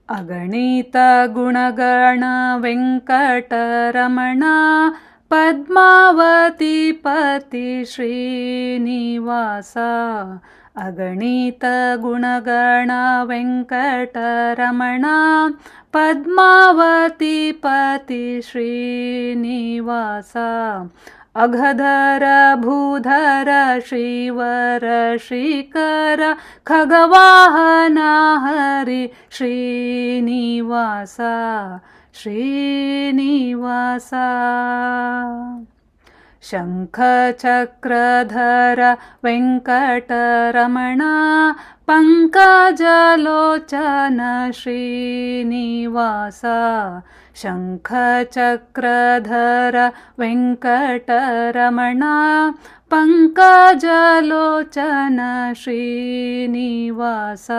ಅಗಣಿತ ಗುಣಗಣ ವೆಂಕಟರಮಣ ಪದ್ಮಾವತಿ ಪತಿ ಶ್ರೀನಿವಾಸ. ಅಗಣಿತ ಗುಣಗಣ ವೆಂಕಟರಮಣ ಪದ್ಮಾವತಿ ಪತಿ ಶ್ರೀನಿವಾಸ. ಅಘಧರ ಭೂಧರ ಶ್ರೀವರ ಶ್ರೀಕರ ಖಗವಾಹನ ಹರಿ ಶ್ರೀನಿವಾಸ ಶ್ರೀನಿವಾಸ. ಶಂಖಚಕ್ರಧರ ವೆಂಕಟರಮಣ ಪಂಕಜಲೋಚನ ಶ್ರೀನಿವಾಸ. ಶಂಖಚಕ್ರಧರ ವೆಂಕಟರಮಣ ಪಂಕಜಲೋಚನ ಶ್ರೀನಿವಾಸ.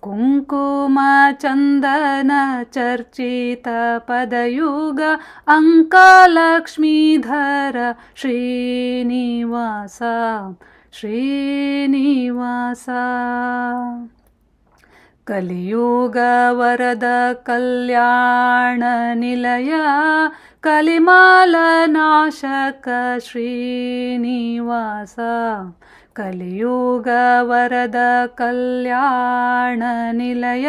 ಕುಂಕುಮ ಚಂದನ ಚರ್ಚಿತ ಪದಯುಗ ಅಂಕಲಕ್ಷ್ಮೀಧರ ಶ್ರೀನಿವಾಸ ಶ್ರೀನಿವಾಸ. ಕಲಿಯುಗ ವರದ ಕಲ್ಯಾಣ ನಿಲಯ ಕಲಿಮಾಲ ನಾಶಕ ಶ್ರೀನಿವಾಸ. ಕಲಿಯುಗ ವರದ ಕಲ್ಯಾಣ ನಿಲಯ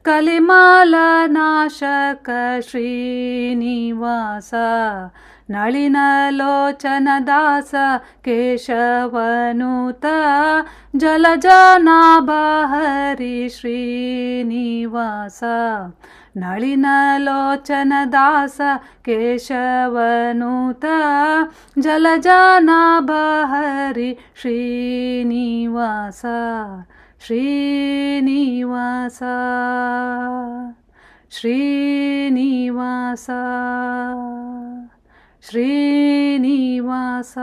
ಕಲಿಮಾಲ ನಾಶಕ ಶ್ರೀನಿವಾಸ. ನಳಿನಲೋಚನ ದಾಸ ಕೇಶವನುತ ಜಲಜನಾಭ ಹರಿ ಶ್ರೀನಿವಾಸ. ನಳಿನಲೋಚನ ದಾಸ ಕೇಶವನುತ ಜಲಜನಾಭ ಹರಿ ಶ್ರೀನಿವಾಸ ಶ್ರೀನಿವಾಸ ಶ್ರೀನಿವಾಸ ಶ್ರೀನಿವಾಸ.